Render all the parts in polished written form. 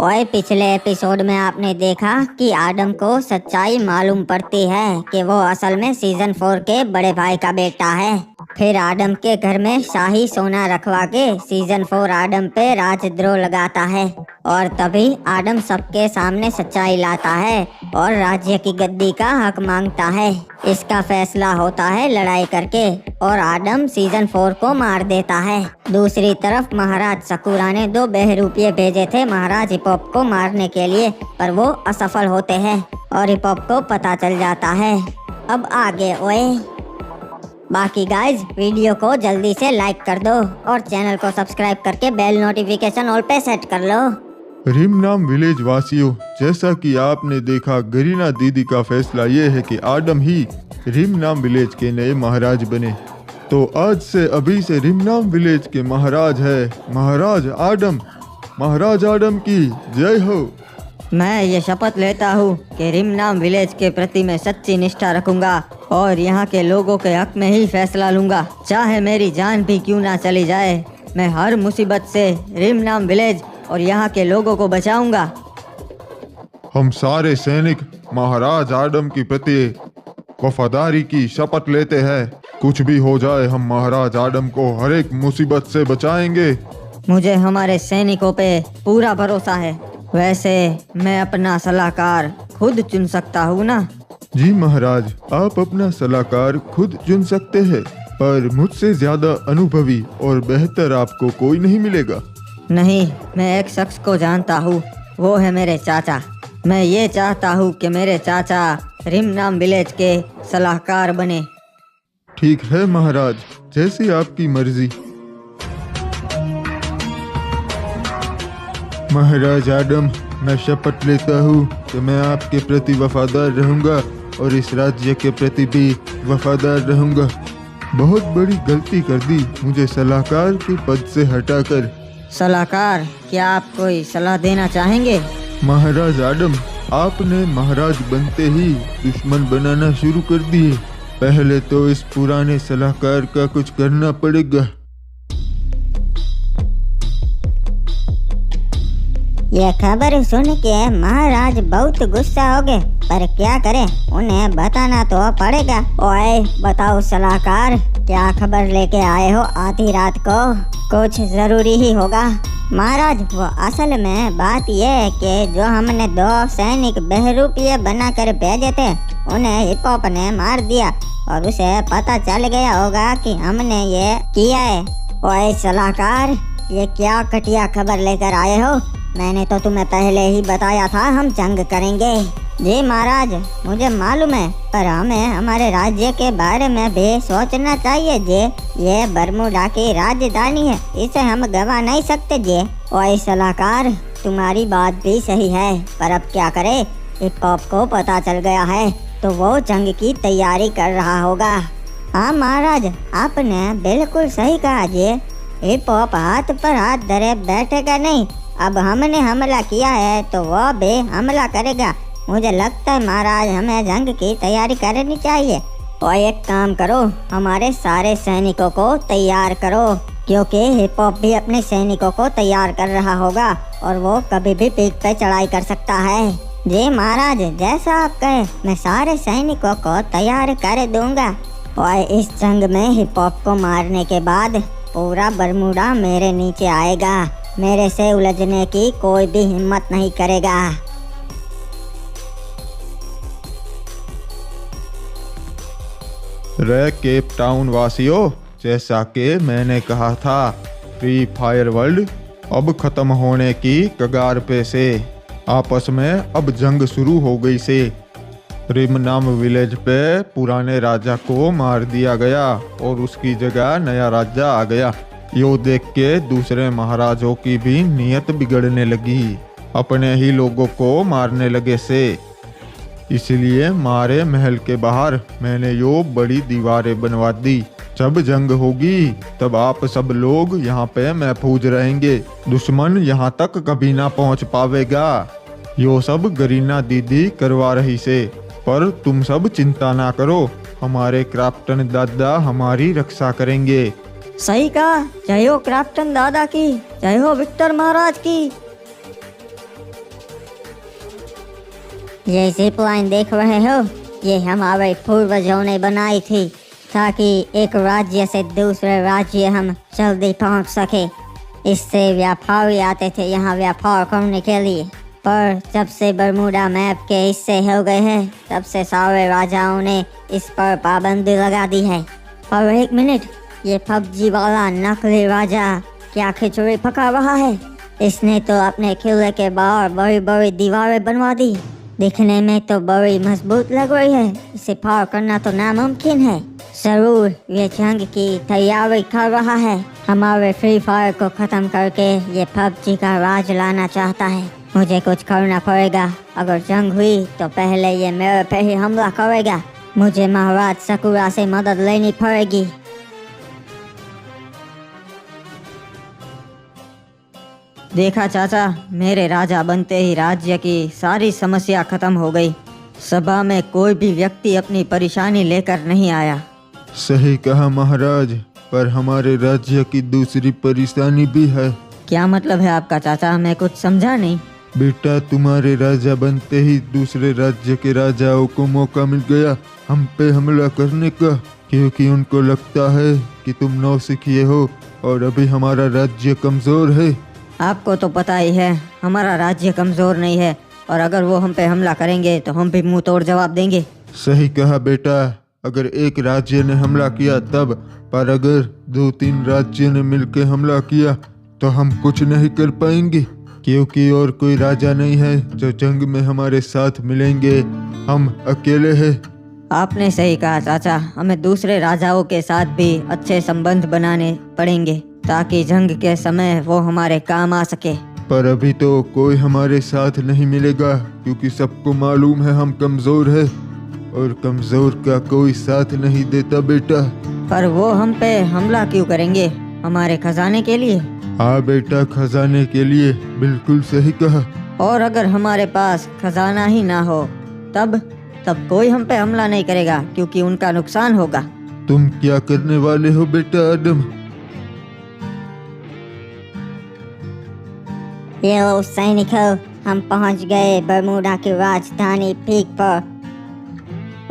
ओए, पिछले एपिसोड में आपने देखा कि आदम को सच्चाई मालूम पड़ती है कि वो असल में सीजन 4 के बड़े भाई का बेटा है। फिर आदम के घर में शाही सोना रखवा के सीजन 4 आदम पे राजद्रोह लगाता है और तभी आदम सबके सामने सच्चाई लाता है और राज्य की गद्दी का हक मांगता है। इसका फैसला होता है लड़ाई करके और आदम सीजन 4 को मार देता है। दूसरी तरफ महाराज सकूरा ने 2 बहरूपिये भेजे थे महाराज हिपॉप को मारने के लिए, पर वो असफल होते हैं और हिपॉप को पता चल जाता है। अब आगे ओए। बाकी गाइज वीडियो को जल्दी से लाइक कर दो और चैनल को सब्सक्राइब करके बेल नोटिफिकेशन ऑल पे सेट कर लो। रिमनाम विलेज वासियों, जैसा कि आपने देखा गरीना दीदी का फैसला ये है कि आदम ही रिमनाम विलेज के नए महाराज बने। तो आज से अभी से रिमनाम विलेज के महाराज है महाराज आदम। महाराज आदम की जय हो। मैं ये शपथ लेता हूँ कि रिमनाम विलेज के प्रति मैं सच्ची निष्ठा रखूंगा और यहाँ के लोगों के हक में ही फैसला लूंगा, चाहे मेरी जान भी क्यों ना चली जाए। मैं हर मुसीबत से रिमनाम विलेज और यहाँ के लोगों को बचाऊंगा। हम सारे सैनिक महाराज आदम के प्रति वफादारी की शपथ लेते हैं। कुछ भी हो जाए हम महाराज आदम को हर एक मुसीबत से बचाएंगे। मुझे हमारे सैनिकों पे पूरा भरोसा है। वैसे मैं अपना सलाहकार खुद चुन सकता हूँ ना? जी महाराज, आप अपना सलाहकार खुद चुन सकते हैं, पर मुझसे ज्यादा अनुभवी और बेहतर आपको कोई नहीं मिलेगा। नहीं, मैं एक शख्स को जानता हूँ, वो है मेरे चाचा। मैं ये चाहता हूँ कि मेरे चाचा रिमनाम विलेज के सलाहकार बने। ठीक है महाराज, जैसी आपकी मर्जी। महाराज आदम, मैं शपथ लेता हूँ कि मैं आपके प्रति वफादार रहूँगा और इस राज्य के प्रति भी वफादार रहूँगा। बहुत बड़ी गलती कर दी मुझे सलाहकार के पद से हटाकर। सलाहकार, क्या आप कोई सलाह देना चाहेंगे? महाराज आदम, आपने महाराज बनते ही दुश्मन बनाना शुरू कर दिए। पहले तो इस पुराने सलाहकार का कुछ करना पड़ेगा। ये खबर सुन के महाराज बहुत गुस्सा हो गए, पर क्या करें, उन्हें बताना तो पड़ेगा। ओए बताओ सलाहकार, क्या खबर लेके आए हो आधी रात को? कुछ जरूरी ही होगा। महाराज, वो असल में बात ये है कि जो हमने 2 सैनिक बहरूपिये बनाकर भेजे थे, उन्हें हिपॉप ने मार दिया और उसे पता चल गया होगा कि हमने ये किया है। ओए सलाहकार, ये क्या घटिया खबर लेकर आए हो? मैंने तो तुम्हें पहले ही बताया था हम जंग करेंगे। जी महाराज, मुझे मालूम है, पर हमें हमारे राज्य के बारे में भी सोचना चाहिए जी। ये बरमूडा की राजधानी है, इसे हम गवा नहीं सकते जी। ओए सलाहकार, तुम्हारी बात भी सही है, पर अब क्या करे? हिपॉप को पता चल गया है तो वो जंग की तैयारी कर रहा होगा। हाँ महाराज, आपने बिल्कुल सही कहा जी। हिपॉप हाथ पर हाथ धरे बैठेगा नहीं। अब हमने हमला किया है तो वो भी हमला करेगा। मुझे लगता है महाराज, हमें जंग की तैयारी करनी चाहिए। और एक काम करो, हमारे सारे सैनिकों को तैयार करो, क्योंकि हिपॉप भी अपने सैनिकों को तैयार कर रहा होगा और वो कभी भी पीठ पे चढ़ाई कर सकता है। जी महाराज, जैसा आप कहें, मैं सारे सैनिकों को तैयार कर दूंगा। और इस जंग में हिपॉप को मारने के बाद पूरा बरमूडा मेरे नीचे आएगा। मेरे से उलझने की कोई भी हिम्मत नहीं करेगा। रे केप टाउन वासियों, जैसा कि मैंने कहा था, फ्री फायर वर्ल्ड अब खत्म होने की कगार पे से। आपस में अब जंग शुरू हो गई से। रिमनाम विलेज पे पुराने राजा को मार दिया गया और उसकी जगह नया राजा आ गया। यो देख के दूसरे महाराजों की भी नीयत बिगड़ने लगी, अपने ही लोगों को मारने लगे से। इसलिए मारे महल के बाहर मैंने यो बड़ी दीवारें बनवा दी। जब जंग होगी तब आप सब लोग यहाँ पे महफूज रहेंगे, दुश्मन यहाँ तक कभी ना पहुँच पावेगा। यो सब गरीना दीदी करवा रही से, पर तुम सब चिंता ना करो, हमारे क्राफ्टन दादा हमारी रक्षा करेंगे। सही कहा। जय हो क्राफ्टन दादा की, जय हो विक्टर महाराज की। ये जिप लाइन देख रहे हो, ये हमारे पूर्वजों ने बनाई थी ताकि एक राज्य से दूसरे राज्य हम जल्दी पहुंच सके। इससे व्यापारी आते थे यहाँ व्यापार करने के लिए, पर जब से बरमूडा मैप के हिस्से हो गए हैं तब से सारे राजाओं ने इस पर पाबंदी लगा दी है। और एक मिनट, ये पबजी वाला नकली राजा क्या खिचड़ी पका रहा है? इसने तो अपने किले के बाहर बड़ी बड़ी दीवारें बनवा दी, दिखने में तो बड़ी मजबूत लग रही है। इसे पार करना तो नामुमकिन है। जरूर ये जंग की तैयारी कर रहा है, हमारे फ्री फायर को खत्म करके ये पबजी का राज लाना चाहता है। मुझे कुछ करना पड़ेगा। अगर जंग हुई तो पहले ये मेरे पे ही हमला करेगा। मुझे महाराज सकुरा से मदद लेनी पड़ेगी। देखा चाचा, मेरे राजा बनते ही राज्य की सारी समस्या खत्म हो गई। सभा में कोई भी व्यक्ति अपनी परेशानी लेकर नहीं आया। सही कहा महाराज, पर हमारे राज्य की दूसरी परेशानी भी है। क्या मतलब है आपका चाचा? मैं कुछ समझा नहीं। बेटा, तुम्हारे राजा बनते ही दूसरे राज्य के राजाओं को मौका मिल गया हम पे हमला करने का, क्योंकि उनको लगता है कि तुम नौसिखिए हो और अभी हमारा राज्य कमजोर है। आपको तो पता ही है हमारा राज्य कमजोर नहीं है, और अगर वो हम पे हमला करेंगे तो हम भी मुंह तोड़ जवाब देंगे। सही कहा बेटा, अगर एक राज्य ने हमला किया तब, पर अगर 2-3 राज्य ने मिलकर हमला किया तो हम कुछ नहीं कर पाएंगे, क्योंकि और कोई राजा नहीं है जो जंग में हमारे साथ मिलेंगे। हम अकेले हैं। आपने सही कहा चाचा, हमें दूसरे राजाओं के साथ भी अच्छे संबंध बनाने पड़ेंगे ताकि जंग के समय वो हमारे काम आ सके। पर अभी तो कोई हमारे साथ नहीं मिलेगा, क्योंकि सबको मालूम है हम कमजोर है और कमजोर का कोई साथ नहीं देता बेटा। पर वो हम पे हमला क्यों करेंगे? हमारे खजाने के लिए? हाँ बेटा, खजाने के लिए, बिल्कुल सही कहा। और अगर हमारे पास खजाना ही ना हो तब कोई हम पे हमला नहीं करेगा, क्योंकि उनका नुकसान होगा। तुम क्या करने वाले हो बेटा आदम? ये लो सैनिकों, हम पहुंच गए बरमूडा की राजधानी पीक पर।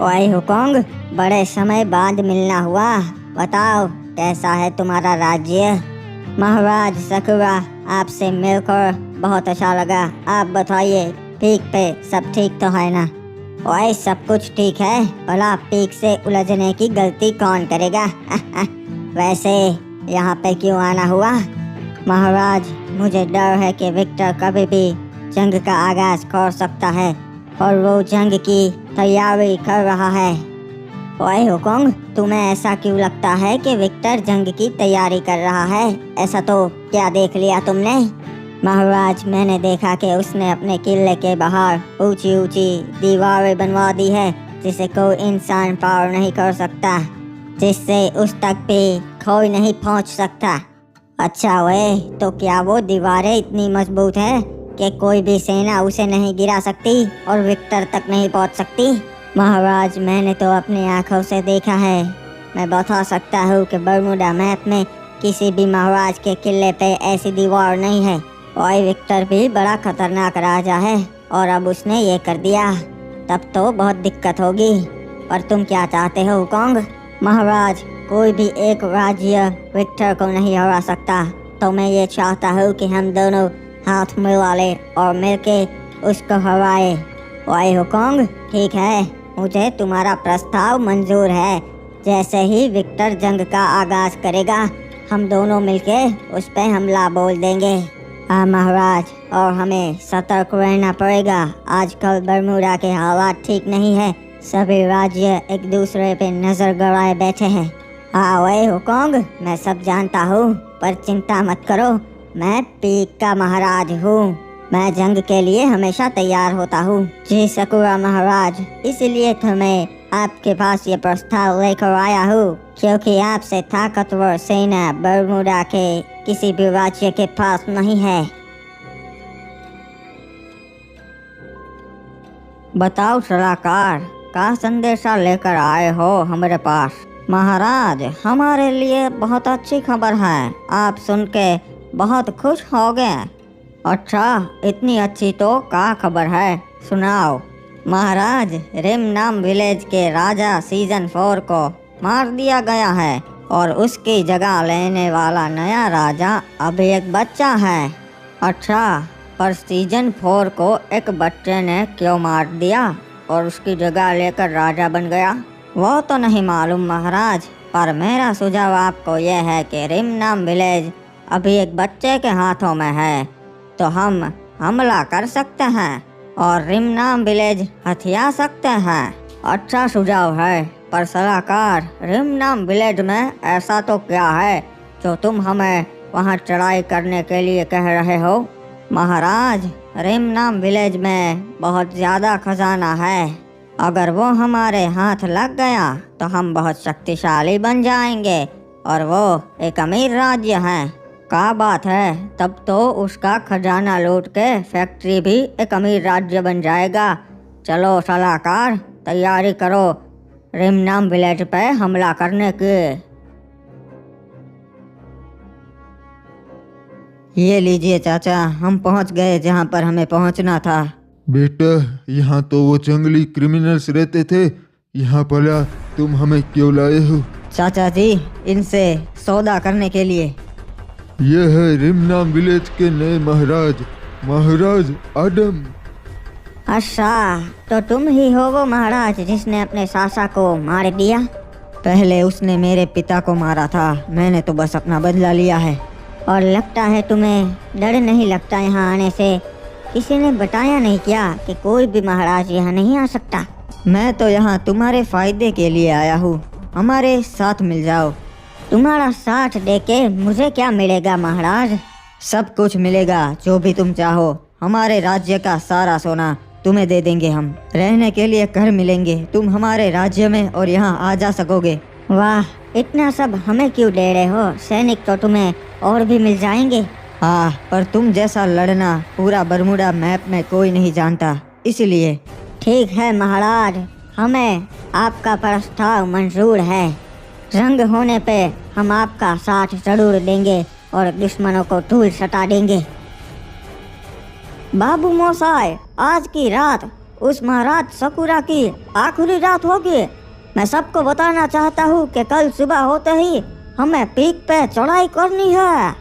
ओए हुकोंग, बड़े समय बाद मिलना हुआ। बताओ कैसा है तुम्हारा राज्य? महाराज सकुरा, आपसे मिलकर बहुत अच्छा लगा। आप बताइए पीक पे सब ठीक तो है ना? ओए सब कुछ ठीक है, भला पीक से उलझने की गलती कौन करेगा? वैसे यहाँ पे क्यों आना हुआ? महाराज, मुझे डर है कि विक्टर कभी भी जंग का आगाज कर सकता है और वो जंग की तैयारी कर रहा है। ओए हुकोंग, तुम्हें ऐसा क्यों लगता है कि विक्टर जंग की तैयारी कर रहा है? ऐसा तो क्या देख लिया तुमने? महाराज, मैंने देखा कि उसने अपने किले के बाहर ऊंची ऊंची दीवारें बनवा दी है जिसे कोई इंसान पार नहीं कर सकता, जिससे उस तक भी कोई नहीं पहुंच सकता। अच्छा वे, तो क्या वो दीवारें इतनी मजबूत है कि कोई भी सेना उसे नहीं गिरा सकती और विक्टर तक नहीं पहुंच सकती? महाराज, मैंने तो अपनी आंखों से देखा है। मैं बता सकता हूँ कि बरमूडा मैप में किसी भी महाराज के किले पे ऐसी दीवार नहीं है। और विक्टर भी बड़ा खतरनाक राजा है और अब उसने ये कर दिया, तब तो बहुत दिक्कत होगी। पर तुम क्या चाहते हो हुकोंग? महाराज, कोई भी एक राज्य विक्टर को नहीं हरा सकता, तो मैं ये चाहता हूँ कि हम दोनों हाथ मिला ले और मिलके उसको हराए। ओए हुकोंग, ठीक है, मुझे तुम्हारा प्रस्ताव मंजूर है। जैसे ही विक्टर जंग का आगाज करेगा हम दोनों मिलके उस पे हमला बोल देंगे। हाँ महाराज, और हमें सतर्क रहना पड़ेगा। आजकल बरमूडा के हालात ठीक नहीं है, सभी राज्य एक दूसरे पे नजर गड़ाए बैठे हैं। हाँ ओए हुकोंग, मैं सब जानता हूँ, पर चिंता मत करो, मैं पीक का महाराज हूँ। मैं जंग के लिए हमेशा तैयार होता हूँ। जी सकुरा महाराज, इसलिए तो मैं आपके पास ये प्रस्ताव लेकर आया हूँ, क्योंकि आपसे ताकतवर सेना बरमूडा के किसी भी राज्य के पास नहीं है। बताओ सलाहकार, का संदेशा लेकर आए हो हमारे पास? महाराज, हमारे लिए बहुत अच्छी खबर है, आप सुन के बहुत खुश हो गए। अच्छा, इतनी अच्छी तो क्या खबर है, सुनाओ। महाराज, रिम नाम विलेज के राजा सीजन 4 को मार दिया गया है और उसकी जगह लेने वाला नया राजा अभी एक बच्चा है। अच्छा, पर सीजन 4 को एक बच्चे ने क्यों मार दिया और उसकी जगह लेकर राजा बन गया, वो तो नहीं मालूम महाराज। पर मेरा सुझाव आपको यह है कि रिम नाम विलेज अभी एक बच्चे के हाथों में है, तो हम हमला कर सकते हैं और रिम नाम विलेज हथिया सकते हैं। अच्छा सुझाव है, पर सलाहकार, रिम नाम विलेज में ऐसा तो क्या है जो तुम हमें वहां चढ़ाई करने के लिए कह रहे हो? महाराज, रिम नाम विलेज में बहुत ज़्यादा खजाना है। अगर वो हमारे हाथ लग गया तो हम बहुत शक्तिशाली बन जाएंगे और वो एक अमीर राज्य है। क्या बात है, तब तो उसका खजाना लूट के फैक्ट्री भी एक अमीर राज्य बन जाएगा। चलो सलाहकार, तैयारी करो रिम नाम विलेज पे हमला करने की। ये लीजिए चाचा, हम पहुंच गए जहां पर हमें पहुंचना था। बेटा, यहाँ तो वो जंगली क्रिमिनल्स रहते थे, यहाँ भला तुम हमें क्यों लाए हो? चाचा जी, इनसे सौदा करने के लिए। यह है रिमनाम विलेज के नए महाराज, महाराज आदम। अच्छा, तो तुम ही हो वो महाराज जिसने अपने सासा को मार दिया? पहले उसने मेरे पिता को मारा था, मैंने तो बस अपना बदला लिया है। और लगता है तुम्हें डर नहीं लगता यहाँ आने से? किसी ने बताया नहीं क्या कि कोई भी महाराज यहाँ नहीं आ सकता? मैं तो यहाँ तुम्हारे फायदे के लिए आया हूँ, हमारे साथ मिल जाओ। तुम्हारा साथ देके मुझे क्या मिलेगा महाराज? सब कुछ मिलेगा जो भी तुम चाहो। हमारे राज्य का सारा सोना तुम्हें दे देंगे हम। रहने के लिए घर मिलेंगे, तुम हमारे राज्य में और यहाँ आ जा सकोगे। वाह, इतना सब हमें क्यों दे रहे हो? सैनिक तो तुम्हें और भी मिल जाएंगे। हाँ, पर तुम जैसा लड़ना पूरा बरमूडा मैप में कोई नहीं जानता, इसलिए। ठीक है महाराज, हमें आपका प्रस्ताव मंजूर है। जंग होने पे हम आपका साथ जरूर देंगे और दुश्मनों को धूल सटा देंगे। बाबू मोसाई, आज की रात उस महाराज सकुरा की आखिरी रात होगी। मैं सबको बताना चाहता हूँ कि कल सुबह होते ही हमें पीक पे चढ़ाई करनी है।